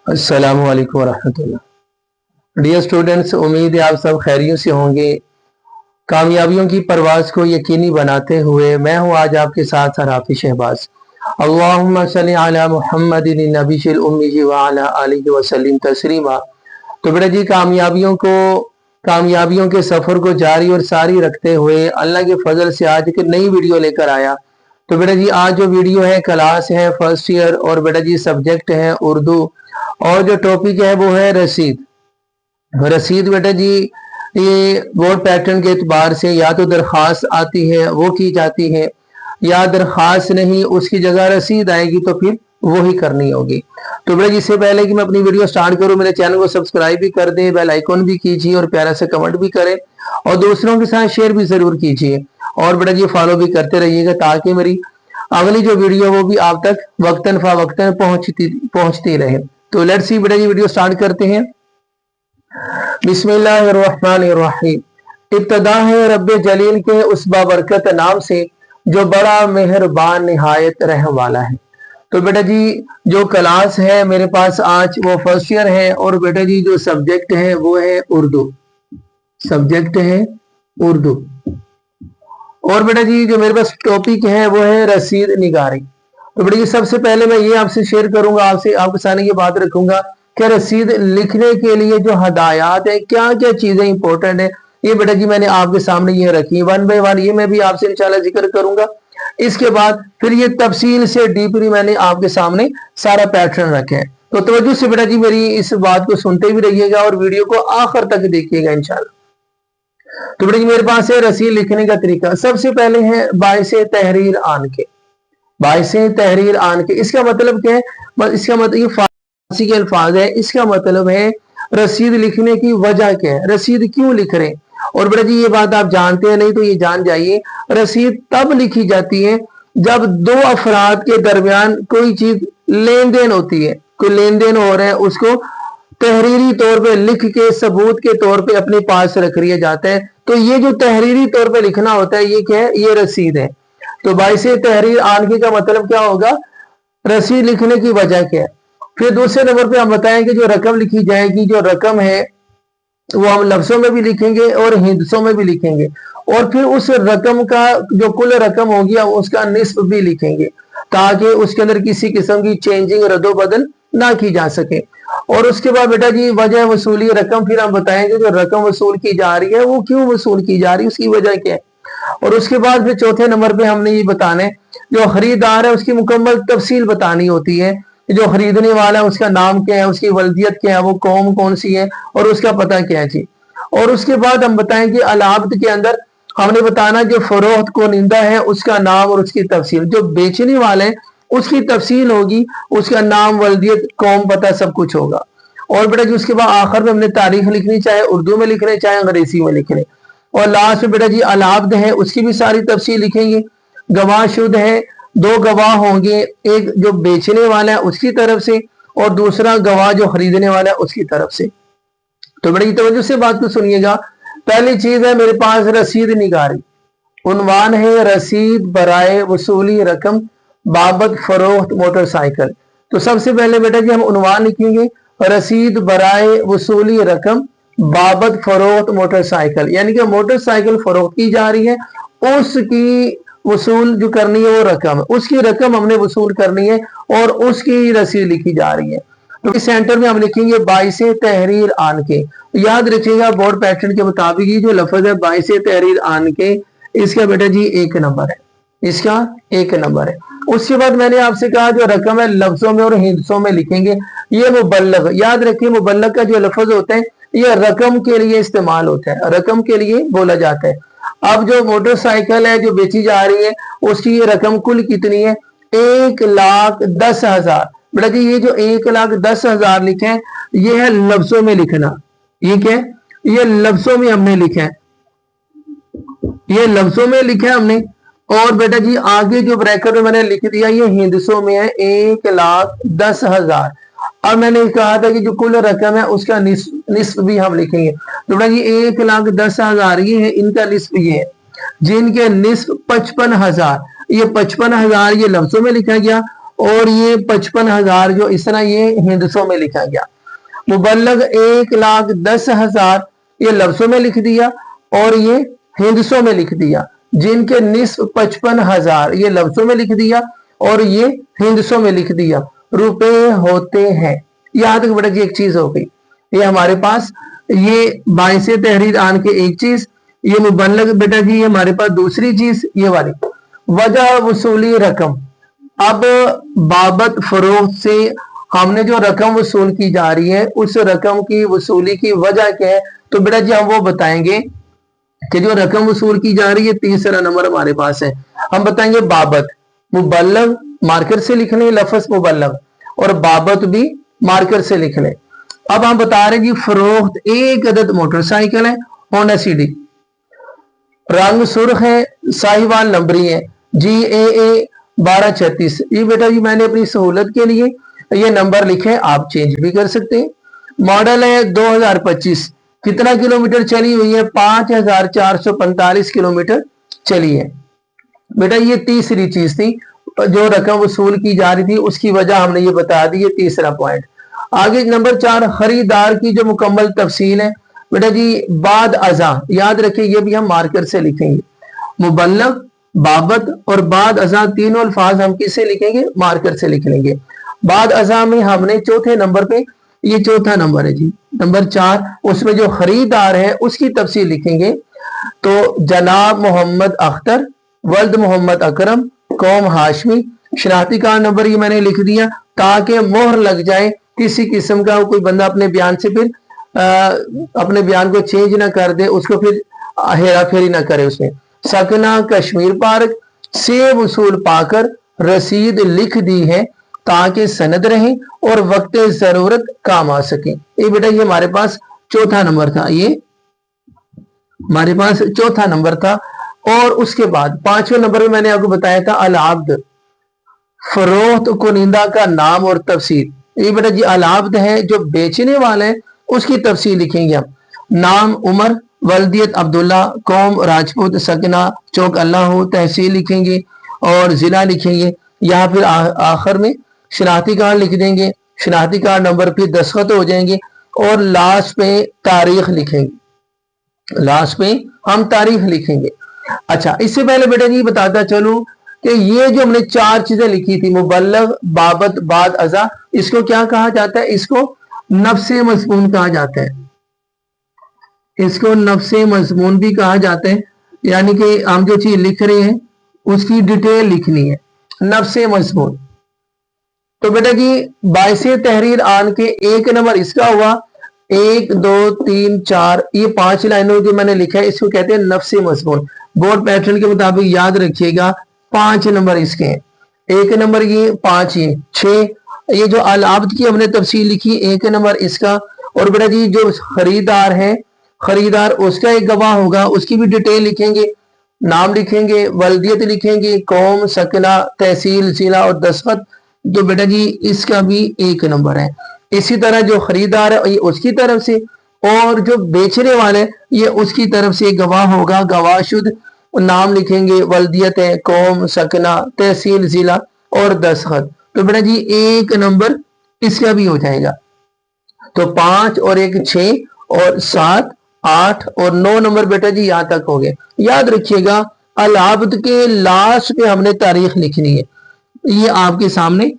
अस्सलामु अलैकुम वरहमतुल्लाह। Dear students, उम्मीद है आप सब खैरियत से होंगे। कामयाबियों की परवाज़ को यकीनी बनाते हुए मैं हूँ आज आपके साथ सराफी शहबाज। अल्लाहुम्मा सल्ली अला मुहम्मदिन नबीशिल उम्मी व अला आलिहि वसल्लिम तस्लीमा। तो बेटा जी, कामयाबियों के सफ़र को जारी और सारी रखते हुए अल्लाह के फजल से आज एक नई वीडियो लेकर आया। तो बेटा जी, आज जो वीडियो है क्लास है फर्स्ट ईयर और बेटा जी सब्जेक्ट है उर्दू और जो टॉपिक है वो है रसीद। रसीद बेटा जी, ये बोर्ड पैटर्न के एतबार से या तो दरख्वास्त आती है वो की जाती है, या दरख्वास्त नहीं उसकी जगह रसीद आएगी तो फिर वो ही करनी होगी। तो बेटा, इससे पहले कि मैं अपनी वीडियो स्टार्ट करूं, मेरे चैनल को सब्सक्राइब भी कर दें, बेल आइकॉन भी कीजिए और प्यारा से कमेंट भी करें और दोस्तों के साथ शेयर भी जरूर कीजिए और बेटा जी फॉलो भी करते रहिएगा ताकि मेरी अगली जो वीडियो वो भी आप तक वक्तन फवक्तन पहुंचती रहे। तो लेट्स सी बेटा जी, वीडियो स्टार्ट करते हैं। बिस्मिल्लाहिर्रहमानिर्रहीम। इब्तदा है रब्बे जलील के उस बाबरकत नाम से जो बड़ा मेहरबान निहायत रहम वाला है। तो बेटा जी, जो क्लास है मेरे पास आज वो फर्स्ट ईयर है और बेटा जी जो सब्जेक्ट है वो है उर्दू। सब्जेक्ट है उर्दू और बेटा जी जो मेरे पास टॉपिक है वो है रसीद निगारी। तो बेटा जी, सबसे पहले मैं ये आपसे शेयर करूंगा, आपके सामने ये बात रखूंगा कि रसीद लिखने के लिए जो हदायत है, क्या क्या चीजें इंपॉर्टेंट है, ये बेटा जी मैंने आपके सामने ये रखी वन बाय वन, ये मैं भी आपसे इंशाल्लाह जिक्र करूंगा। इसके बाद फिर ये तफसील से डीपली मैंने आपके सामने सारा पैटर्न रखे हैं। तो तवज्जो से बेटा जी मेरी इस बात को सुनते भी रहिएगा और वीडियो को आखिर तक देखिएगा इंशाल्लाह। तो बेटा जी, मेरे पास है रसीद लिखने का तरीका। सबसे पहले है बाइसे तहरीर आन के। बाइसे तहरीर आन के इसका मतलब क्या है? इसका मतलब ये फारसी के अल्फाज है, इसका मतलब है रसीद लिखने की वजह क्या है, रसीद क्यों लिख रहे हैं। और बेटा जी ये बात आप जानते हैं, नहीं तो ये जान जाइए, रसीद तब लिखी जाती है जब दो अफराद के दरमियान कोई चीज लेन देन होती है, कोई लेन देन हो रहा है, उसको तहरीरी तौर पे लिख के सबूत के तौर पे अपने पास रख लिया जाता है। तो ये जो तहरीरी तौर पे लिखना होता है ये क्या है? ये रसीद है। तो बाइसे तहरीर आनके का मतलब क्या होगा? रसीद लिखने की वजह क्या है। फिर दूसरे नंबर पे हम बताएं कि जो रकम लिखी जाएगी, जो रकम है वो हम लफ्जों में भी लिखेंगे और हिंदसों में भी लिखेंगे और फिर उस रकम का जो कुल रकम होगी उसका निस्ब भी लिखेंगे ताकि उसके अंदर किसी किस्म की चेंजिंग रद्दो बदल ना की जा सके। और उसके बाद बेटा जी वजह वसूली रकम, फिर हम बताएंगे जो रकम वसूल की जा रही है वो क्यों वसूल की जा रही है, उसकी वजह क्या है। और उसके बाद फिर चौथे नंबर पे हमने ये बताना है जो खरीदार है उसकी मुकम्मल तफसील बतानी होती है। जो खरीदने वाला है उसका नाम क्या है, उसकी वल्दियत क्या है, वो कौम कौन सी है और उसका पता क्या है जी। और उसके बाद हम बताएंगे अलाब्त के अंदर हमने बताना जो फरोख्त को निंदा है उसका नाम और उसकी तफसील, जो बेचने वाले हैं उसकी तफसील होगी, उसका नाम वल्दियत कौम पता सब कुछ होगा। और बेटा जी उसके बाद आखिर में हमने तारीख लिखनी, चाहे उर्दू में लिख रहे चाहे अंग्रेजी में लिख रहे। और लास्ट में बेटा जी अलाब्द है उसकी भी सारी तफसील लिखेंगे। गवाह शुद्ध है, दो गवाह होंगे, एक जो बेचने वाला है उसकी तरफ से और दूसरा गवाह जो खरीदने वाला है उसकी तरफ से। तो बड़ी तवज्जो से बात को सुनिएगा। पहली चीज है मेरे पास रसीद निगारी। उन्वान है रसीद बराए वसूली रकम बाबत फरोख्त मोटरसाइकिल। तो सबसे पहले बेटा जी हम उन्वान लिखेंगे रसीद बराए वसूली रकम बाबत फरोख्त मोटरसाइकिल, यानी कि मोटरसाइकिल फरोख्त की जा रही है, उसकी वसूल जो करनी है वो रकम है, उसकी रकम हमने वसूल करनी है और उसकी रसीद लिखी जा रही है। तो इस सेंटर में हम लिखेंगे बाइसे तहरीर आन के। याद रखिएगा बोर्ड पैटर्न के मुताबिक ये जो लफ्ज है बाइसे तहरीर आन के, इसका बेटा जी 1 नंबर है, इसका 1 नंबर है। उसके बाद मैंने आपसे कहा जो रकम है लफ्जों में और हिंदसों में लिखेंगे। ये मुबल्लग, याद रखिए मुबल्लग का जो लफ्ज होता है ये रकम के लिए इस्तेमाल होता है, रकम के लिए बोला जाता है। अब जो मोटरसाइकिल है जो बेची जा रही है उसकी ये रकम कुल कितनी है? 1,10,000। बेटा जी ये जो 1,10,000 लिखे हैं ये है लफ्जों में लिखना। ये क्या है? ये लफ्जों में हमने लिखा है, ये लफ्जों में लिखा है हमने। और बेटा जी आगे जो ब्रैकेट में मैंने लिख दिया ये हिंदसों में है 1,10,000। अब मैंने कहा था कि जो कुल रकम है उसका निस्ब भी हम लिखेंगे। तो बेटा जी 1,10,000 ये है, इनका निस्ब ये है, जिनके निस्ब 55,000, ये 55,000 ये लफ्जों में लिखा गया और ये 55,000 जो इस तरह ये हिंदसों में लिखा गया। मुबल्लग 1,10,000 ये लफ्जों में लिख दिया और ये हिंदसों में लिख दिया। जिनके निस्फ 55,000 ये लफ्जों में लिख दिया और ये हिंदसों में लिख दिया, रुपए होते हैं। यहां तक बेटा जी एक चीज हो गई। ये हमारे पास ये बाइसे तहरीर आन के एक चीज, ये मुबल्लग बेटा जी हमारे पास दूसरी चीज, ये वाली वजह वसूली रकम। अब बाबत फरोख्त से हमने जो रकम वसूल की जा रही है उस रकम की वसूली की वजह क्या है, तो बेटा जी हम वो बताएंगे कि जो रकम वसूल की जा रही है तीसरा नंबर हमारे पास है। हम बताएंगे बाबत, मुबल्लग मार्कर से लिख लें लफ्ज मुबल्लग, और बाबत भी मार्कर से लिख लें। अब हम बता रहे हैं जी फरोख्त एक अदद मोटरसाइकिल है होंडा सीडी, रंग सुर्ख है, साहिवाल नंबरी है, GAA 1236। ये बेटा जी मैंने अपनी सहूलत के लिए ये नंबर लिखे, आप चेंज भी कर सकते हैं। मॉडल है 2025। कितना किलोमीटर चली हुई है? 5,445 किलोमीटर चली है। बेटा ये तीसरी चीज थी, जो रकम वसूल की जा रही थी उसकी वजह हमने ये बता दी, ये तीसरा पॉइंट। आगे नंबर 4 खरीदार की जो मुकम्मल तफसील है बेटा जी बाद अज़ा, याद रखिए ये भी हम मार्कर से लिखेंगे। मुबल्लग, बाबत और बाद अज़ा तीनों अल्फाज हम किससे लिखेंगे? मार्कर से लिख लेंगे। बाद अज़ा में हमने चौथे नंबर पे, ये चौथा नंबर है जी नंबर 4, उसमें जो खरीदार है उसकी तफसील लिखेंगे। तो जनाब मोहम्मद अख्तर, वल्द मोहम्मद अकरम, कौम हाशमी, शनाख्ती कार्ड नंबर ये मैंने लिख दिया ताकि मोहर लग जाए, किसी किस्म का कोई बंदा अपने बयान से फिर अपने बयान को चेंज ना कर दे, उसको फिर हेरा फेरी ना करे उसमें। सकना कश्मीर पार्क से वसूल पाकर रसीद लिख दी है ताकि सनद रहे और वक्त जरूरत काम आ सके। ये बेटा ये हमारे पास चौथा नंबर था, ये हमारे पास चौथा नंबर था। और उसके बाद पांचवें नंबर में मैंने आपको बताया था अल-आब्द, फरोख्त कुनिंदा का नाम और तफसील। ये बेटा जी अल-आब्द है जो बेचने वाले हैं उसकी तफसील लिखेंगे हम। नाम उमर, वल्दियत अब्दुल्ला, कौम राजपूत, सकना चौक अल्लाह, तहसील लिखेंगे और जिला लिखेंगे। यहाँ फिर आखिर में शनाख्ती कार्ड लिख देंगे, शनाख्ती कार्ड नंबर पे दस्तखत हो जाएंगे और लास्ट पे तारीख लिखेंगे, लास्ट पे हम तारीख लिखेंगे। अच्छा इससे पहले बेटा जी बताता चलूं कि ये जो हमने 4 चीजें लिखी थी, मुबल्लग, बाबत, बाद अज़ा, इसको क्या कहा जाता है? इसको नफ्से मज़मून कहा जाता है। इसको नफ्से मज़मून भी कहा जाता है, यानी कि हम जो चीज लिख रहे हैं उसकी डिटेल लिखनी है, नफ्से मज़मून। तो बेटा जी बाइसे तहरीर आन के एक नंबर इसका हुआ, 1 2 3 4 ये 5 लाइनों जो मैंने लिखा है इसको कहते हैं नफ्से मज़मून। बोर्ड पैटर्न के मुताबिक याद रखिएगा 5 नंबर इसके हैं। 1 नंबर ये, 5 ये, 6 ये जो अल-आब्द की हमने तफसील लिखी, 1 नंबर इसका। और बेटा जी जो खरीदार है, खरीदार उसका एक गवाह होगा, उसकी भी डिटेल लिखेंगे, नाम लिखेंगे, वल्दियत लिखेंगे, कौम, सकना, तहसील, जिला और दस्तखत। तो बेटा जी इसका भी 1 नंबर है। इसी तरह जो खरीदार है ये उसकी तरफ से, और जो बेचने वाले ये उसकी तरफ से गवाह होगा, गवाहशुद, नाम लिखेंगे, वल्दियत है, कौम, सकना, तहसील, जिला और दस्तखत। तो बेटा जी 1 नंबर इसका भी हो जाएगा। तो 5 और 1 6 और 7 8 और 9 नंबर बेटा जी यहां तक हो गए। याद रखिएगा अल-आब्द के लास्ट पे हमने तारीख लिखनी है। ये आपके सामने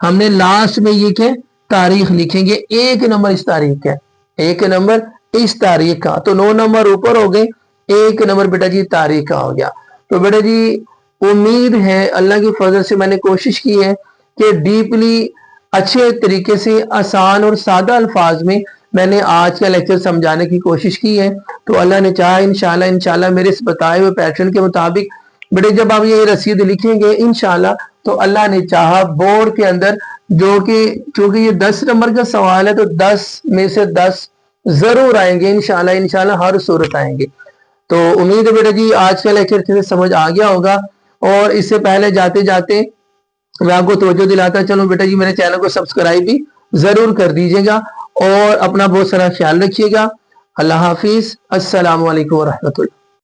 हमने लास्ट में ये क्या तारीख लिखेंगे, 1 नंबर इस तारीख का, 1 नंबर इस तारीख का। तो 9 नंबर ऊपर हो गए, 1 नंबर बेटा जी तारीख का हो गया। तो बेटा जी उम्मीद है अल्लाह की फजल से मैंने कोशिश की है कि डीपली अच्छे तरीके से आसान और सादा अल्फाज में मैंने आज का लेक्चर समझाने की कोशिश की है। तो अल्लाह ने चाहा इंशाल्लाह मेरे इस बताए हुए पैटर्न के मुताबिक बेटे जब आप ये रसीद लिखेंगे इंशाल्लाह, तो अल्लाह ने चाहा बोर्ड के अंदर, जो कि चूंकि ये 10 नंबर का सवाल है तो 10 में से 10 जरूर आएंगे इंशाल्लाह हर सूरत आएंगे। तो उम्मीद है बेटा जी आज का लेक्चर अच्छे से समझ आ गया होगा। और इससे पहले जाते जाते मैं आपको तवज्जो दिलाता चलूं बेटा जी, मेरे चैनल को सब्सक्राइब भी जरूर कर दीजिएगा और अपना बहुत सारा ख्याल रखिएगा। अल्लाह हाफिज, अस्सलाम वालेकुम व रहमतुल्लाह।